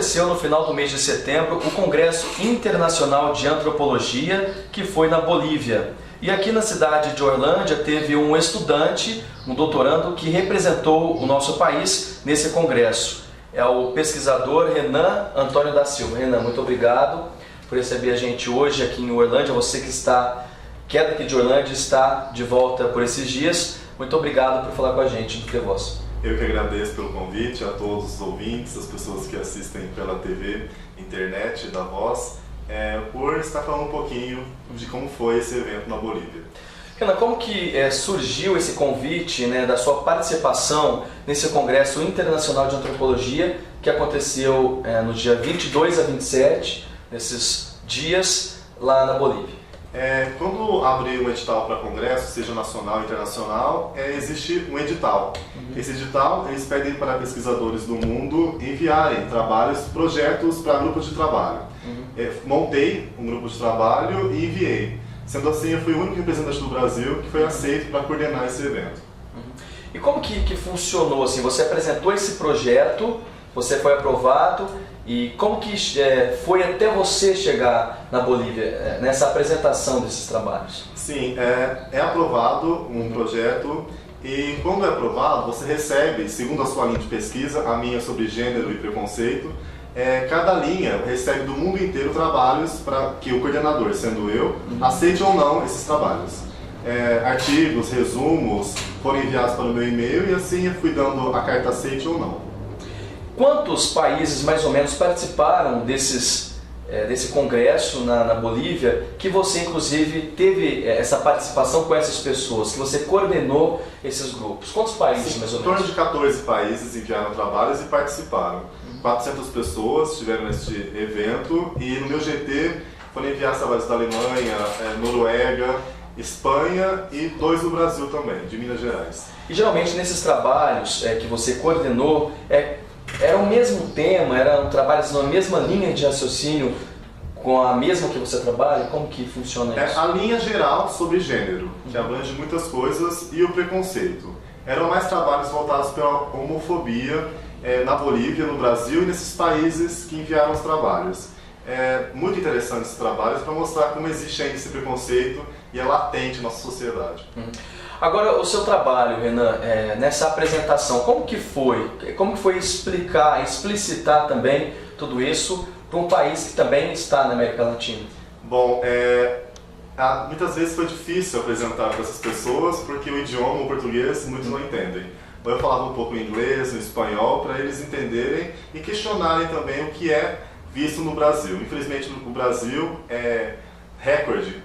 aconteceu no final do mês de setembro o Congresso Internacional de Antropologia, que foi na Bolívia. E aqui na cidade de Orlândia teve um estudante, um doutorando, que representou o nosso país nesse congresso. É o pesquisador Renan Antônio da Silva. Renan, muito obrigado por receber a gente hoje aqui em Orlândia. Você que é daqui de Orlândia, está de volta por esses dias. Muito obrigado por falar com a gente do TheVoz. Eu que agradeço pelo convite, a todos os ouvintes, as pessoas que assistem pela TV, internet, da Voz, por estar falando um pouquinho de como foi esse evento na Bolívia. Renan, como que surgiu esse convite, né, da sua participação nesse Congresso Internacional de Antropologia que aconteceu no dia 22 a 27, nesses dias, lá na Bolívia? Quando abre um edital para congresso, seja nacional ou internacional, existe um edital. Esse edital, eles pedem para pesquisadores do mundo enviarem trabalhos, projetos para grupos de trabalho. Montei um grupo de trabalho e enviei. Sendo assim, eu fui o único representante do Brasil que foi aceito para coordenar esse evento. E como que funcionou assim? Você apresentou esse projeto, você foi aprovado, e como que foi até você chegar na Bolívia, nessa apresentação desses trabalhos? Sim, é aprovado um projeto e quando é aprovado você recebe, segundo a sua linha de pesquisa, a minha sobre gênero e preconceito, cada linha recebe do mundo inteiro trabalhos para que o coordenador, sendo eu, aceite ou não esses trabalhos. Artigos, resumos foram enviados para o meu e-mail e assim eu fui dando a carta aceite ou não. Quantos países, mais ou menos, participaram desse congresso na Bolívia, que você, inclusive, teve essa participação com essas pessoas, que você coordenou esses grupos? Quantos países, Sim, mais ou em menos? torno de 14 países enviaram trabalhos e participaram. 400 pessoas estiveram neste evento e no meu GT foram enviados trabalhos da Alemanha, Noruega, Espanha e 2 do Brasil também, de Minas Gerais. E geralmente nesses trabalhos que você coordenou, era o mesmo tema, eram trabalhos na mesma linha de raciocínio, com a mesma que você trabalha? Como que funciona isso? A linha geral sobre gênero, que abrange muitas coisas, e o preconceito. Eram mais trabalhos voltados pela homofobia na Bolívia, no Brasil e nesses países que enviaram os trabalhos. Muito interessante esses trabalhos para mostrar como existe ainda esse preconceito e é latente na nossa sociedade. Agora, o seu trabalho, Renan, nessa apresentação, como que foi? Como que foi explicitar também tudo isso para um país que também está na América Latina? Bom, muitas vezes foi difícil apresentar para essas pessoas porque o idioma, o português, muitos não entendem. Então eu falava um pouco em inglês, em espanhol, para eles entenderem e questionarem também o que é visto no Brasil. Infelizmente, no Brasil é recorde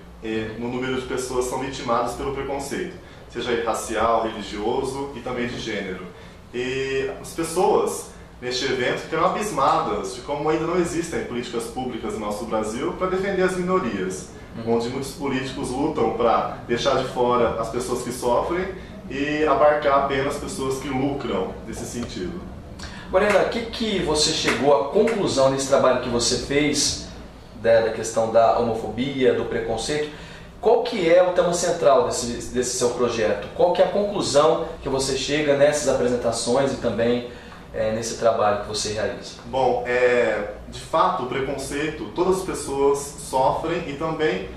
no número de pessoas que são vitimadas pelo preconceito, seja racial, religioso e também de gênero. E as pessoas neste evento ficaram abismadas de como ainda não existem políticas públicas no nosso Brasil para defender as minorias, onde muitos políticos lutam para deixar de fora as pessoas que sofrem e abarcar apenas pessoas que lucram nesse sentido. Morena, o que você chegou à conclusão nesse trabalho que você fez, da questão da homofobia, do preconceito? Qual que é o tema central desse seu projeto? Qual que é a conclusão que você chega nessas apresentações e também nesse trabalho que você realiza? Bom, de fato, o preconceito, todas as pessoas sofrem e também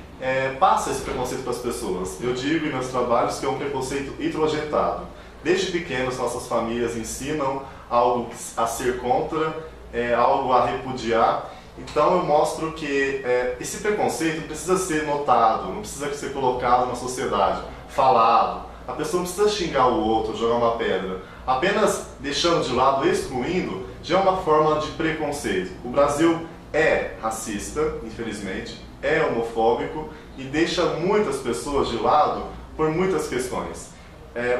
passa esse preconceito para as pessoas. Eu digo em meus trabalhos que é um preconceito introjetado. Desde pequenos, nossas famílias ensinam algo a ser contra, algo a repudiar. Então eu mostro que esse preconceito não precisa ser notado, não precisa ser colocado na sociedade, falado. A pessoa não precisa xingar o outro, jogar uma pedra. Apenas deixando de lado, excluindo, já é uma forma de preconceito. O Brasil é racista, infelizmente, é homofóbico e deixa muitas pessoas de lado por muitas questões.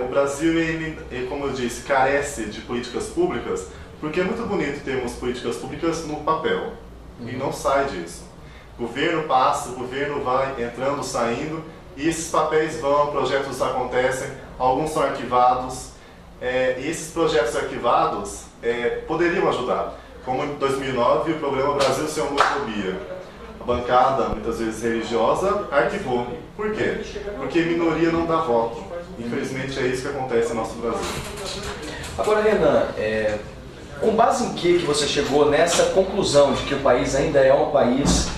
O Brasil, ele, como eu disse, carece de políticas públicas, porque é muito bonito termos políticas públicas no papel, e não sai disso. O governo passa, o governo vai entrando, saindo, e esses papéis vão, projetos acontecem, alguns são arquivados, e esses projetos arquivados poderiam ajudar. Como em 2009, o programa Brasil Sem Homofobia. A bancada, muitas vezes religiosa, arquivou. Por quê? Porque minoria não dá voto. Infelizmente é isso que acontece no nosso Brasil. Agora, Renan, Com base em que você chegou nessa conclusão de que o país ainda é um país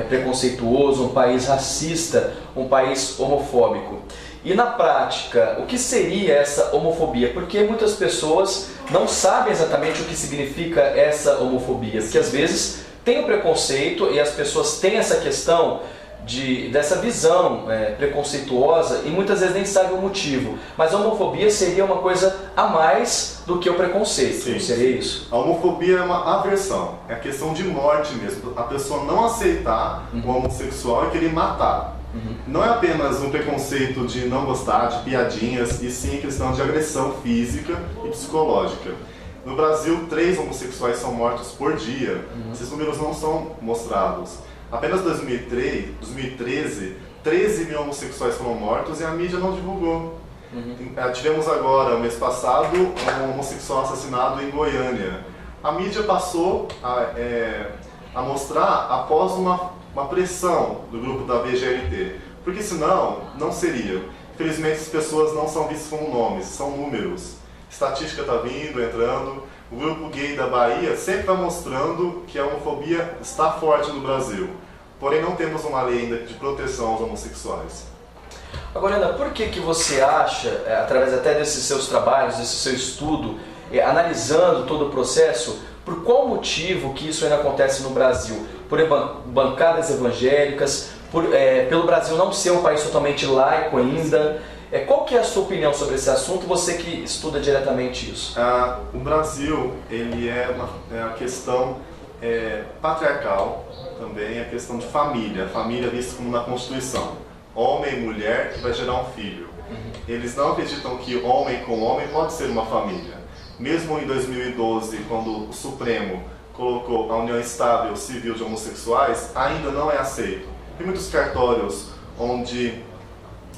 preconceituoso, um país racista, um país homofóbico? E na prática, o que seria essa homofobia? Porque muitas pessoas não sabem exatamente o que significa essa homofobia, porque às vezes tem o preconceito e as pessoas têm essa questão dessa visão preconceituosa e muitas vezes nem sabem o motivo. Mas a homofobia seria uma coisa a mais do que o preconceito, Sim. Não seria isso? A homofobia é uma aversão, é a questão de morte mesmo, a pessoa não aceitar o homossexual e querer matar. Não é apenas um preconceito de não gostar, de piadinhas, e sim questão de agressão física e psicológica. No Brasil, 3 homossexuais são mortos por dia. Esses números não são mostrados. Apenas em 2013, 13 mil homossexuais foram mortos e a mídia não divulgou. Tivemos agora, mês passado, um homossexual assassinado em Goiânia. A mídia passou a mostrar após uma pressão do grupo da VGLT, porque senão não seria. Infelizmente as pessoas não são vistas como nomes, são números. Estatística está vindo, entrando. O grupo gay da Bahia sempre está mostrando que a homofobia está forte no Brasil. Porém não temos uma lei ainda de proteção aos homossexuais. Agora, Ana, por que você acha, através até desses seus trabalhos, desse seu estudo, analisando todo o processo, por qual motivo que isso ainda acontece no Brasil? Por bancadas evangélicas, pelo Brasil não ser um país totalmente laico ainda? Qual que é a sua opinião sobre esse assunto, você que estuda diretamente isso? O Brasil, ele é uma questão patriarcal, também é questão de família. A família é vista como na Constituição. Homem e mulher que vai gerar um filho. Eles não acreditam que homem com homem pode ser uma família. Mesmo em 2012, quando o Supremo colocou a união estável civil de homossexuais, ainda não é aceito. Tem muitos cartórios onde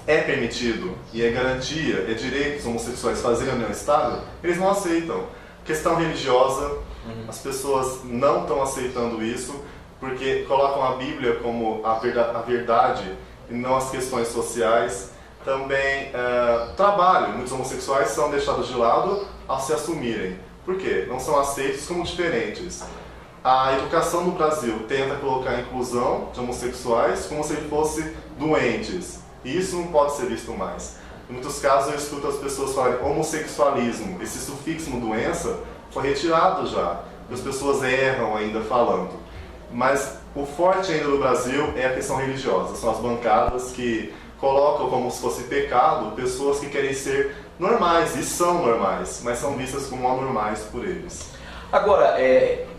é permitido e é garantia, é direito dos homossexuais fazerem a união estável, eles não aceitam. Questão religiosa, as pessoas não estão aceitando isso, porque colocam a Bíblia como a verdade e não as questões sociais. Também trabalho, muitos homossexuais são deixados de lado ao se assumirem. Por quê? Não são aceitos como diferentes. A educação no Brasil tenta colocar a inclusão de homossexuais como se fossem doentes. E isso não pode ser visto mais. Em muitos casos eu escuto as pessoas falarem homossexualismo. Esse sufixo doença foi retirado já. As pessoas erram ainda falando. Mas o forte ainda no Brasil é a questão religiosa. São as bancadas que colocam como se fosse pecado pessoas que querem ser normais, e são normais, mas são vistas como anormais por eles. Agora,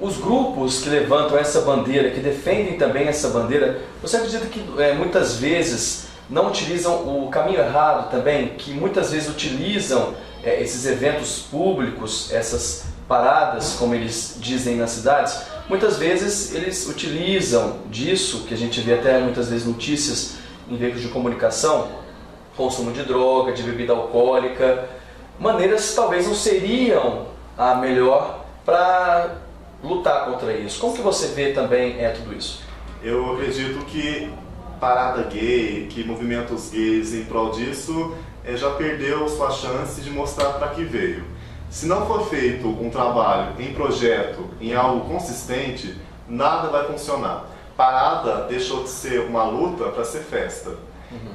os grupos que levantam essa bandeira, que defendem também essa bandeira, você acredita que muitas vezes não utilizam o caminho errado também, que muitas vezes utilizam esses eventos públicos, essas paradas, como eles dizem nas cidades, muitas vezes eles utilizam disso, que a gente vê até muitas vezes notícias em veículos de comunicação, consumo de droga, de bebida alcoólica, maneiras que talvez não seriam a melhor para lutar contra isso. Como que você vê também tudo isso? Eu acredito que parada gay, que movimentos gays em prol disso, já perdeu sua chance de mostrar para que veio. Se não for feito um trabalho em projeto, em algo consistente, nada vai funcionar. Parada deixou de ser uma luta para ser festa.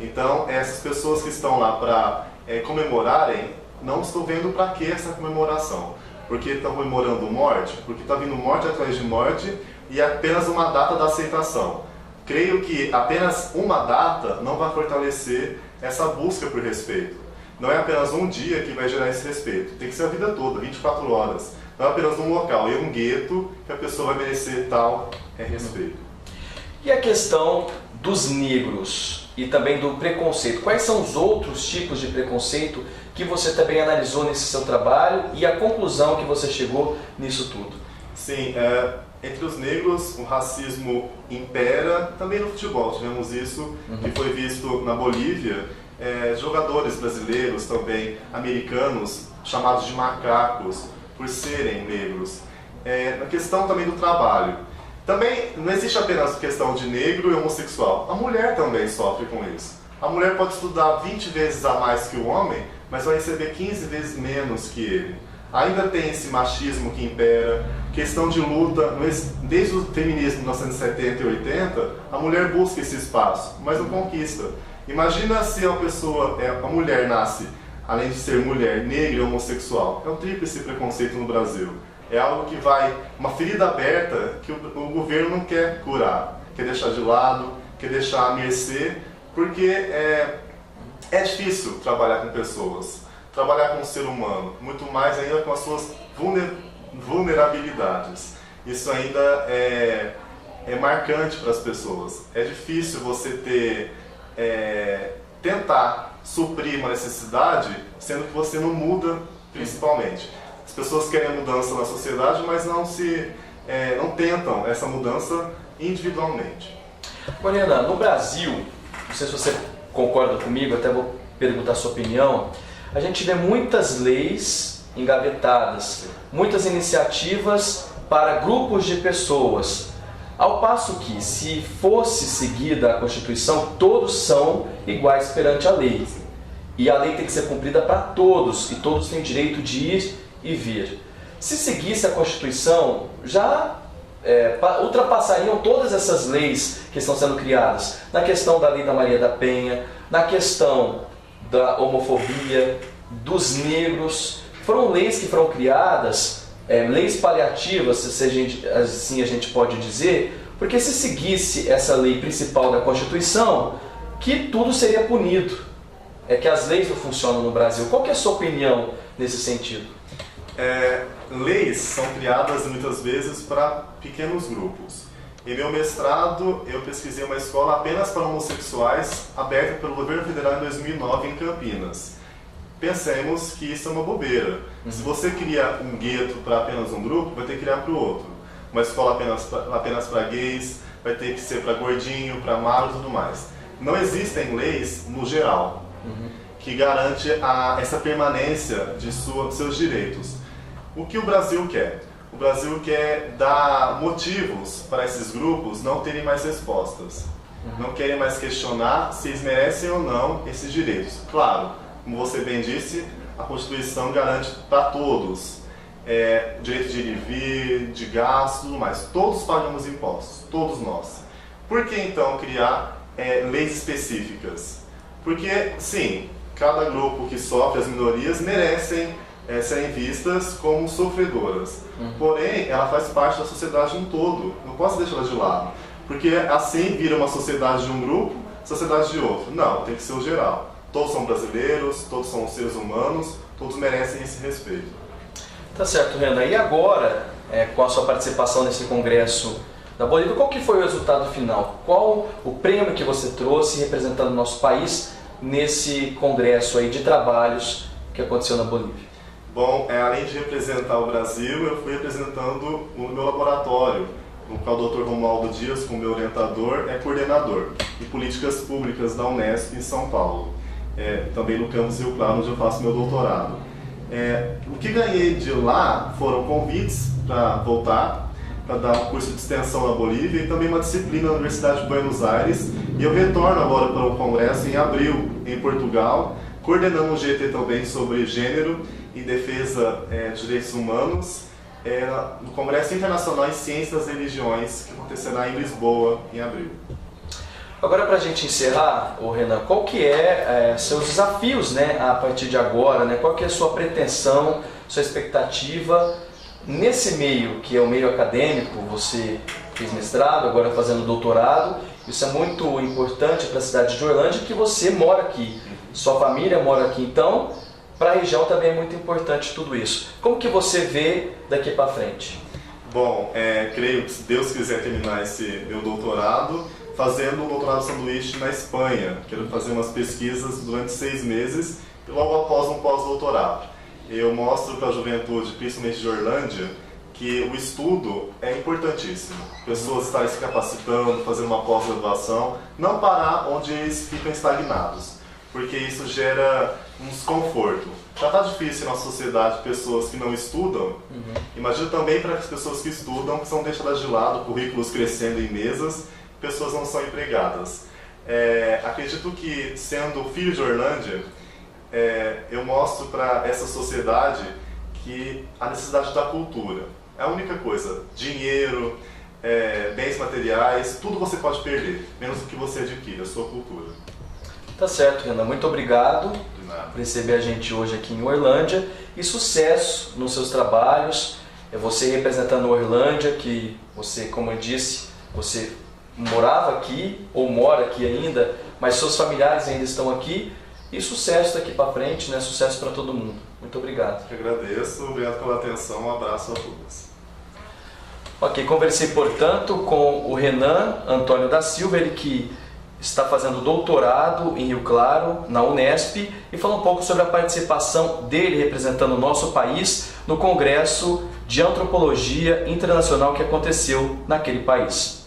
Então, essas pessoas que estão lá para comemorarem, não estou vendo para que essa comemoração. Porque estão comemorando morte? Porque está vindo morte atrás de morte e é apenas uma data da aceitação. Creio que apenas uma data não vai fortalecer essa busca por respeito. Não é apenas um dia que vai gerar esse respeito. Tem que ser a vida toda, 24 horas. Não é apenas um local, é um gueto que a pessoa vai merecer tal respeito. E a questão dos negros e também do preconceito? Quais são os outros tipos de preconceito que você também analisou nesse seu trabalho e a conclusão que você chegou nisso tudo? Sim, entre os negros o racismo impera, também no futebol tivemos isso, que foi visto na Bolívia, jogadores brasileiros também, americanos, chamados de macacos por serem negros. Na questão também do trabalho. Também não existe apenas a questão de negro e homossexual. A mulher também sofre com isso. A mulher pode estudar 20 vezes a mais que o homem, mas vai receber 15 vezes menos que ele. Ainda tem esse machismo que impera, questão de luta, desde o feminismo de 1970 e 80, a mulher busca esse espaço, mas não conquista. Imagina se a mulher nasce, além de ser mulher, negra e homossexual. É um tríplice preconceito no Brasil. É algo que uma ferida aberta que o governo não quer curar, quer deixar de lado, quer deixar à mercê, porque é difícil trabalhar com pessoas, trabalhar com o ser humano, muito mais ainda com as suas vulnerabilidades. Isso ainda é marcante para as pessoas. É difícil você tentar suprir uma necessidade, sendo que você não muda principalmente. As pessoas querem mudança na sociedade, mas não tentam essa mudança individualmente. Mariana, no Brasil, não sei se você concorda comigo, até vou perguntar a sua opinião, a gente vê muitas leis engavetadas, muitas iniciativas para grupos de pessoas, ao passo que, se fosse seguida a Constituição, todos são iguais perante a lei. E a lei tem que ser cumprida para todos, e todos têm direito de ir e vir. Se seguisse a Constituição, já ultrapassariam todas essas leis que estão sendo criadas, na questão da Lei da Maria da Penha, na questão da homofobia, dos negros. Foram leis que foram criadas, leis paliativas, se assim a gente pode dizer, porque se seguisse essa lei principal da Constituição, que tudo seria punido. É que as leis não funcionam no Brasil. Qual que é a sua opinião nesse sentido? Leis são criadas muitas vezes para pequenos grupos. Em meu mestrado, eu pesquisei uma escola apenas para homossexuais, aberta pelo governo federal em 2009 em Campinas. Pensemos que isso é uma bobeira. Se você cria um gueto para apenas um grupo, vai ter que criar para o outro. Uma escola apenas para gays, vai ter que ser para gordinho, para magro e tudo mais. Não existem leis no geral que garante essa permanência de seus direitos. O que o Brasil quer? O Brasil quer dar motivos para esses grupos não terem mais respostas. Não querem mais questionar se eles merecem ou não esses direitos. Claro, como você bem disse, a Constituição garante para todos direito de ir e vir, de gasto, tudo mais. Todos pagamos impostos, todos nós. Por que então criar leis específicas? Porque, sim, cada grupo que sofre, as minorias, merecem serem vistas como sofredoras. Porém, ela faz parte da sociedade em todo. Não posso deixá-la de lado. Porque assim vira uma sociedade de um grupo, sociedade de outro. Não, tem que ser o geral. Todos são brasileiros, todos são seres humanos, todos merecem esse respeito. Tá certo, Renan. E agora, com a sua participação nesse congresso da Bolívia, qual que foi o resultado final? Qual o prêmio que você trouxe representando o nosso país nesse congresso aí de trabalhos que aconteceu na Bolívia? Bom, além de representar o Brasil, eu fui representando o meu laboratório, no qual o Dr. Romualdo Dias, como meu orientador, é coordenador de políticas públicas da Unesp em São Paulo. Também no campus Rio Claro, onde eu faço meu doutorado. O que ganhei de lá foram convites para voltar, para dar um curso de extensão na Bolívia e também uma disciplina na Universidade de Buenos Aires. E eu retorno agora para o congresso em abril, em Portugal, coordenando um GT também sobre gênero e defesa de direitos humanos, no Congresso Internacional em Ciências das Religiões, que acontecerá em Lisboa, em abril. Agora, para a gente encerrar, Renan, qual que seus desafios, a partir de agora, qual que é a sua pretensão, sua expectativa nesse meio, que é o meio acadêmico? Você fez mestrado, agora fazendo doutorado, isso é muito importante para a cidade de Orlândia, que você mora aqui, sua família mora aqui, então para a região também é muito importante tudo isso. Como que você vê daqui para frente? Bom, creio que se Deus quiser terminar esse meu doutorado, fazendo um doutorado sanduíche na Espanha. Quero fazer umas pesquisas durante 6 meses, logo após um pós-doutorado. Eu mostro para a juventude, principalmente de Orlândia, que o estudo é importantíssimo. Pessoas estarem se capacitando, fazendo uma pós-graduação, não parar onde eles ficam estagnados, porque isso gera um desconforto. Já está difícil na sociedade pessoas que não estudam. Imagino também para as pessoas que estudam, que são deixadas de lado, currículos crescendo em mesas, pessoas não são empregadas. Acredito que, sendo filho de Orlândia, eu mostro para essa sociedade que a necessidade da cultura é a única coisa. Dinheiro, bens materiais, tudo você pode perder, menos o que você adquire, a sua cultura. Tá certo, Renan. Muito obrigado De nada. por receber a gente hoje aqui em Uerlândia e sucesso nos seus trabalhos. É você representando a Uerlândia, que você, como eu disse, você morava aqui ou mora aqui ainda, mas seus familiares ainda estão aqui. E sucesso daqui para frente, né? Sucesso para todo mundo. Muito obrigado. Eu agradeço, obrigado pela atenção, um abraço a todos. Ok, conversei, portanto, com o Renan Antônio da Silva, ele que está fazendo doutorado em Rio Claro, na Unesp, e falou um pouco sobre a participação dele representando o nosso país no Congresso de Antropologia Internacional que aconteceu naquele país.